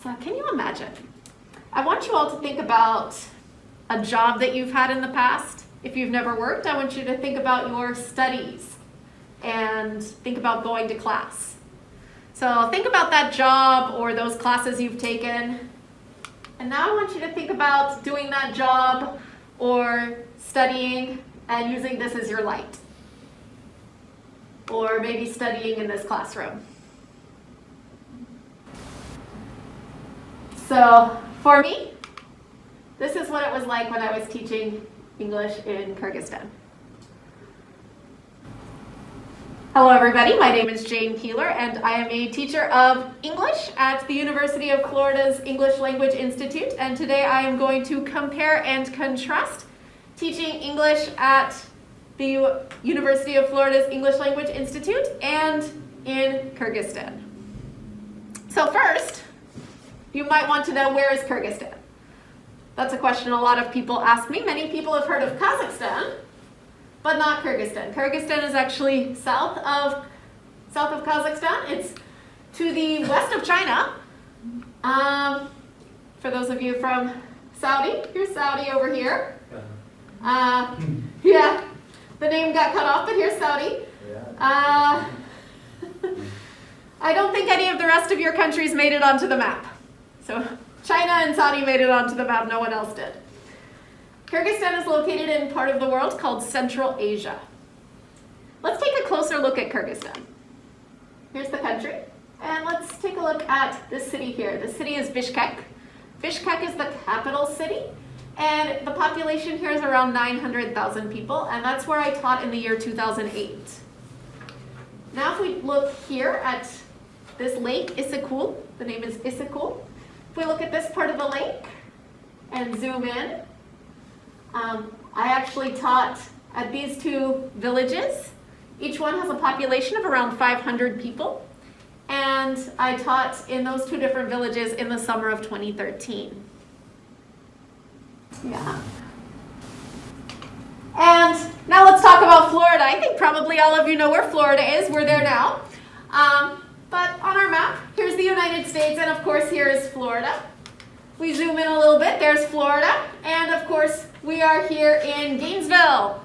So can you imagine? I want you all to think about a job that you've had in the past. If you've never worked, I want you to think about your studies and think about going to class. So think about that job or those classes you've taken. And now I want you to think about doing that job or studying and using this as your light. Or maybe studying in this classroom. So for me, this is what it was like when I was teaching English in Kyrgyzstan. Hello everybody, my name is Jane Keeler and I am a teacher of English at the University of Florida's English Language Institute, and today I am going to compare and contrast teaching English at the University of Florida's English Language Institute and in Kyrgyzstan. So first, you might want to know, where is Kyrgyzstan? That's a question a lot of people ask me. Many people have heard of Kazakhstan, but not Kyrgyzstan. Kyrgyzstan is actually south of Kazakhstan. It's to the west of China. For those of you from Saudi, here's Saudi over here. Yeah, the name got cut off, but here's Saudi. I don't think any of the rest of your countries made it onto the map. So China and Saudi made it onto the map, no one else did. Kyrgyzstan is located in part of the world called Central Asia. Let's take a closer look at Kyrgyzstan. Here's the country, and let's take a look at this city here. The city is Bishkek. Bishkek is the capital city, and the population here is around 900,000 people, and that's where I taught in the year 2008. Now if we look here at this lake, Issyk-Kul, the name is Issyk-Kul. If we look at this part of the lake and zoom in, I actually taught at these two villages. Each one has a population of around 500 people, and I taught in those two different villages in the summer of 2013. Yeah. And now let's talk about Florida. I think probably all of you know where Florida is. We're there now. But on our map, here's the United States, and of course here is Florida. We zoom in a little bit, there's Florida, and of course we are here in Gainesville,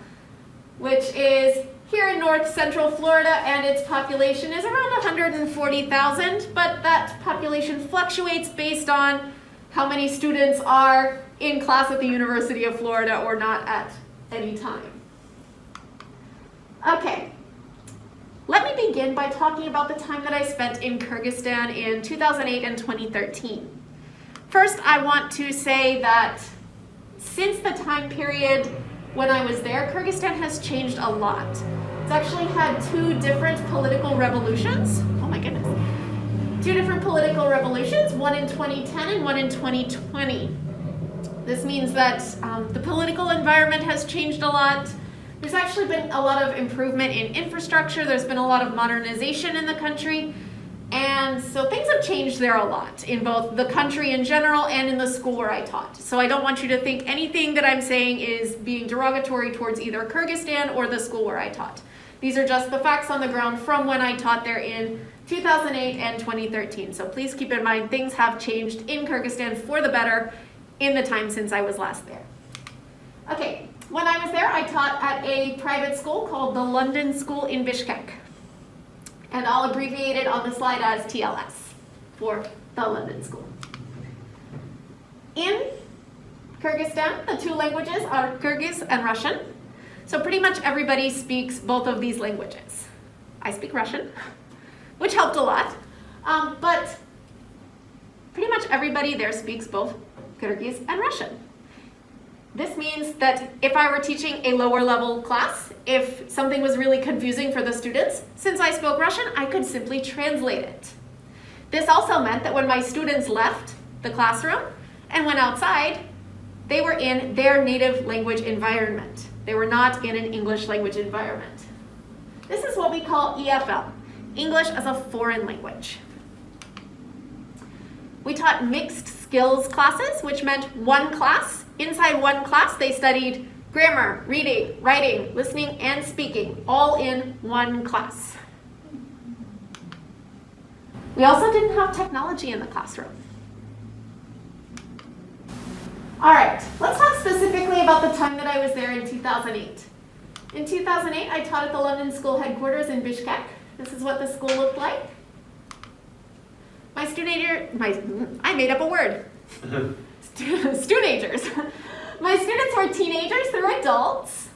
which is here in north central Florida, and its population is around 140,000, but that population fluctuates based on how many students are in class at the University of Florida or not at any time. Okay. Let me begin by talking about the time that I spent in Kyrgyzstan in 2008 and 2013. First, I want to say that since the time period when I was there, Kyrgyzstan has changed a lot. It's actually had two different political revolutions. Oh my goodness. Two different political revolutions, one in 2010 and one in 2020. This means that the political environment has changed a lot. There's actually been a lot of improvement in infrastructure. There's been a lot of modernization in the country. And so things have changed there a lot in both the country in general and in the school where I taught. So I don't want you to think anything that I'm saying is being derogatory towards either Kyrgyzstan or the school where I taught. These are just the facts on the ground from when I taught there in 2008 and 2013. So please keep in mind things have changed in Kyrgyzstan for the better in the time since I was last there. Okay. When I was there, I taught at a private school called the London School in Bishkek. And I'll abbreviate it on the slide as TLS for the London School. In Kyrgyzstan, the two languages are Kyrgyz and Russian. So pretty much everybody speaks both of these languages. I speak Russian, which helped a lot. But pretty much everybody there speaks both Kyrgyz and Russian. This means that if I were teaching a lower level class, if something was really confusing for the students, since I spoke Russian, I could simply translate it. This also meant that when my students left the classroom and went outside, they were in their native language environment. They were not in an English language environment. This is what we call EFL, English as a foreign language. We taught mixed skills classes, which meant one class. Inside one class, they studied grammar, reading, writing, listening, and speaking, all in one class. We also didn't have technology in the classroom. All right, let's talk specifically about the time that I was there in 2008. In 2008, I taught at the London School headquarters in Bishkek. This is what the school looked like. I made up a word. Studentagers. My students were teenagers, they were adults.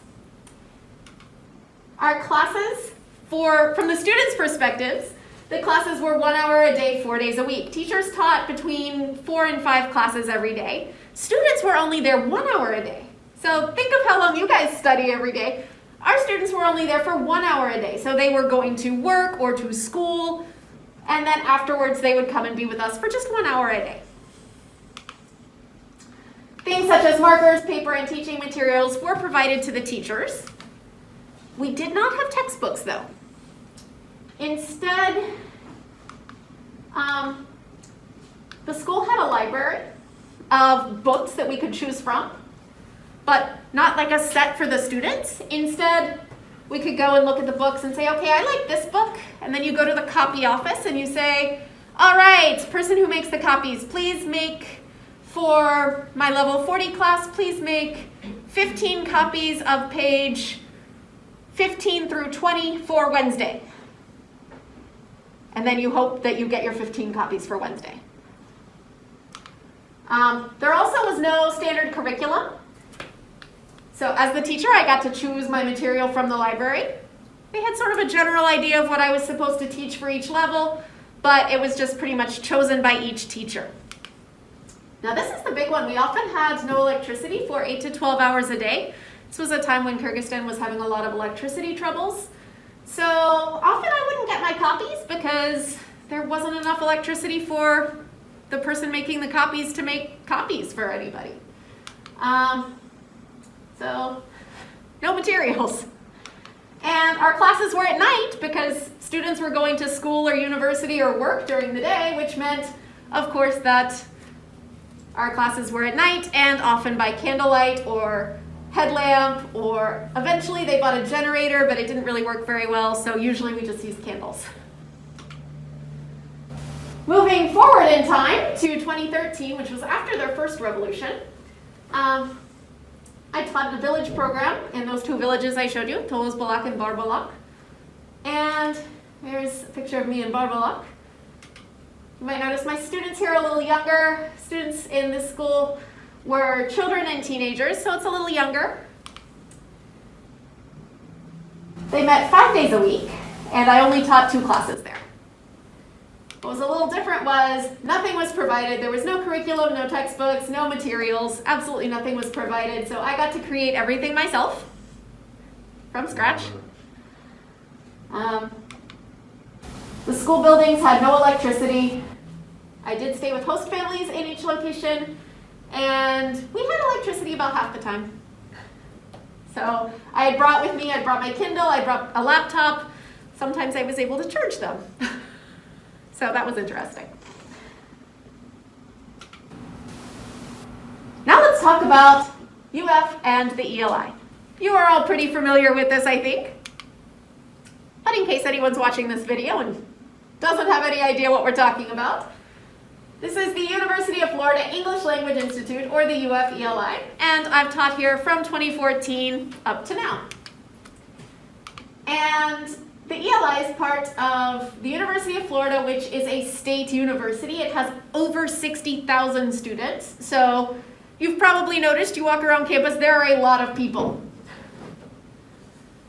Our classes, from the students' perspectives, the classes were 1 hour a day, 4 days a week. Teachers taught between 4 and 5 classes every day. Students were only there 1 hour a day. So think of how long you guys study every day. Our students were only there for 1 hour a day. So they were going to work or to school, and then afterwards they would come and be with us for just 1 hour a day. Things such as markers, paper, and teaching materials were provided to the teachers. We did not have textbooks though. Instead, the school had a library of books that we could choose from, but not like a set for the students. Instead, we could go and look at the books and say, okay, I like this book. And then you go to the copy office and you say, all right, person who makes the copies, please make, for my level 40 class, please make 15 copies of page 15 through 20 for Wednesday. And then you hope that you get your 15 copies for Wednesday. There also was no standard curriculum. So as the teacher, I got to choose my material from the library. They had sort of a general idea of what I was supposed to teach for each level, but it was just pretty much chosen by each teacher. Now this is the big one. We often had no electricity for 8 to 12 hours a day. This was a time when Kyrgyzstan was having a lot of electricity troubles. So often I wouldn't get my copies because there wasn't enough electricity for the person making the copies to make copies for anybody. So no materials. And our classes were at night because students were going to school or university or work during the day, which meant, of course, that our classes were at night and often by candlelight or headlamp, or eventually they bought a generator, but it didn't really work very well, so usually we just used candles. Moving forward in time to 2013, which was after their first revolution, I taught in a village program in those 2 villages I showed you, Tolozbalak and Barbalak. And here's a picture of me in Barbalak. You might notice my students here are a little younger. Students in this school were children and teenagers, so it's a little younger. They met 5 days a week, and I only taught 2 classes there. What was a little different was nothing was provided. There was no curriculum, no textbooks, no materials. Absolutely nothing was provided, so I got to create everything myself from scratch. The school buildings had no electricity. I did stay with host families in each location, and we had electricity about half the time. So I brought my Kindle, I brought a laptop. Sometimes I was able to charge them. So that was interesting. Now let's talk about UF and the ELI. You are all pretty familiar with this, I think. But in case anyone's watching this video and doesn't have any idea what we're talking about, this is the University of Florida English Language Institute, or the UF-ELI, and I've taught here from 2014 up to now. And the ELI is part of the University of Florida, which is a state university. It has over 60,000 students. So you've probably noticed, you walk around campus, there are a lot of people.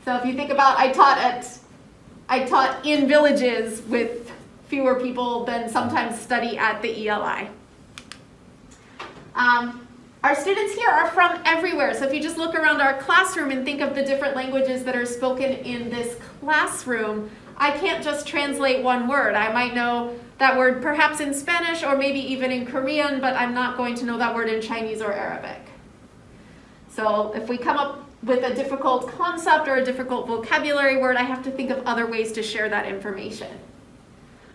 So if you think about, I taught in villages with fewer people than sometimes study at the ELI. Our students here are from everywhere. So if you just look around our classroom and think of the different languages that are spoken in this classroom, I can't just translate one word. I might know that word perhaps in Spanish or maybe even in Korean, but I'm not going to know that word in Chinese or Arabic. So if we come up with a difficult concept or a difficult vocabulary word, I have to think of other ways to share that information.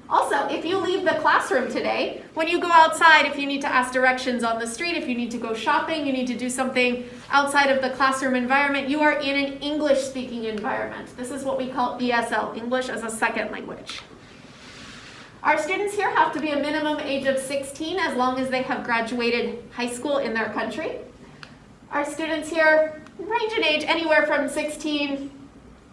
Also, if you leave the classroom today, when you go outside, if you need to ask directions on the street, if you need to go shopping, you need to do something outside of the classroom environment, you are in an English-speaking environment. This is what we call ESL, English as a Second Language. Our students here have to be a minimum age of 16 as long as they have graduated high school in their country. Our students here range in age anywhere from 16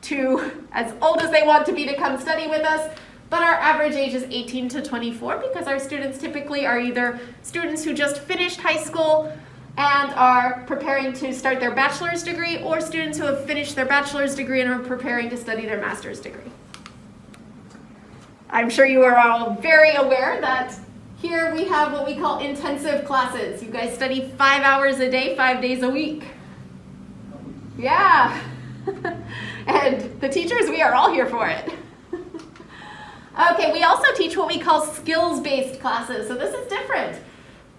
to as old as they want to be to come study with us, but our average age is 18 to 24 because our students typically are either students who just finished high school and are preparing to start their bachelor's degree, or students who have finished their bachelor's degree and are preparing to study their master's degree. I'm sure you are all very aware that here we have what we call intensive classes. You guys study 5 hours a day, 5 days a week. Yeah. And the teachers, we are all here for it. Okay, we also teach what we call skills-based classes, so this is different.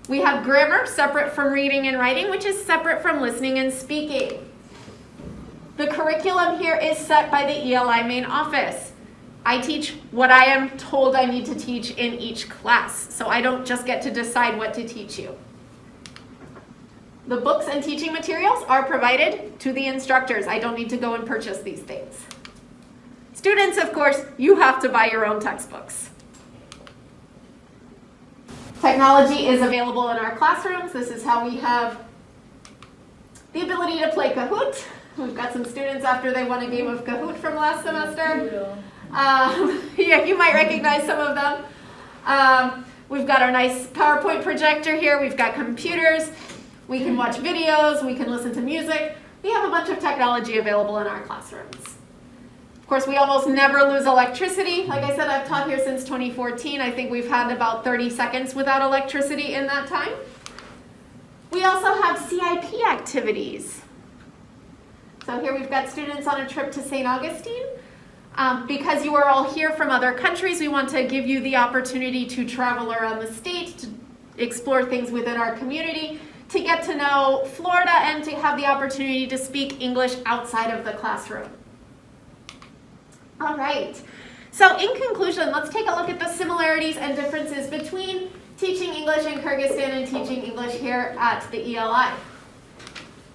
We have grammar separate from reading and writing, which is separate from listening and speaking. The curriculum here is set by the ELI main office. I teach what I am told I need to teach in each class, so I don't just get to decide what to teach you. The books and teaching materials are provided to the instructors. I don't need to go and purchase these things. Students, of course, you have to buy your own textbooks. Technology is available in our classrooms. This is how we have the ability to play Kahoot. We've got some students after they won a game of Kahoot from last semester. Yeah, you might recognize some of them. We've got our nice PowerPoint projector here. We've got computers. We can watch videos. We can listen to music. We have a bunch of technology available in our classrooms. Of course, we almost never lose electricity. Like I said, I've taught here since 2014. I think we've had about 30 seconds without electricity in that time. We also have CIP activities. So here we've got students on a trip to St. Augustine. Because you are all here from other countries, we want to give you the opportunity to travel around the state, to explore things within our community, to get to know Florida, and to have the opportunity to speak English outside of the classroom. All right, so in conclusion, let's take a look at the similarities and differences between teaching English in Kyrgyzstan and teaching English here at the ELI.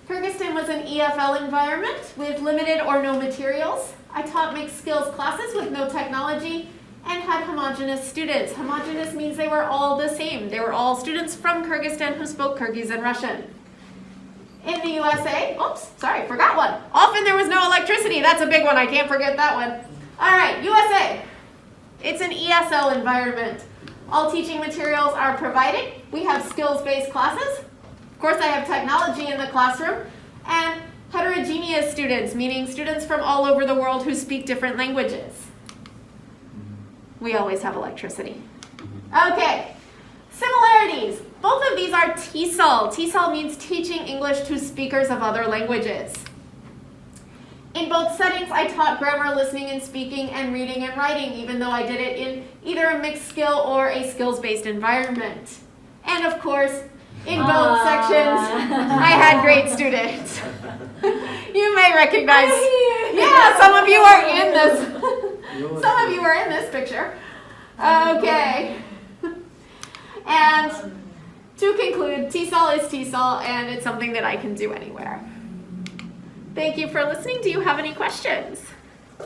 Kyrgyzstan was an EFL environment with limited or no materials. I taught mixed skills classes with no technology and had homogenous students. Homogenous means they were all the same. They were all students from Kyrgyzstan who spoke Kyrgyz and Russian. In the USA, oops, sorry, forgot one. Often there was no electricity. That's a big one. I can't forget that one. All right, USA. It's an ESL environment. All teaching materials are provided. We have skills-based classes. Of course, I have technology in the classroom. And heterogeneous students, meaning students from all over the world who speak different languages. We always have electricity. Okay, similarities. Both of these are TESOL. TESOL means teaching English to speakers of other languages. In both settings, I taught grammar, listening and speaking, and reading and writing, even though I did it in either a mixed skill or a skills-based environment. And of course, in both sections, I had great students. You may recognize, yeah, some of you are in this. Some of you are in this picture. Okay. And to conclude, TESOL is TESOL, and it's something that I can do anywhere. Thank you for listening. Do you have any questions?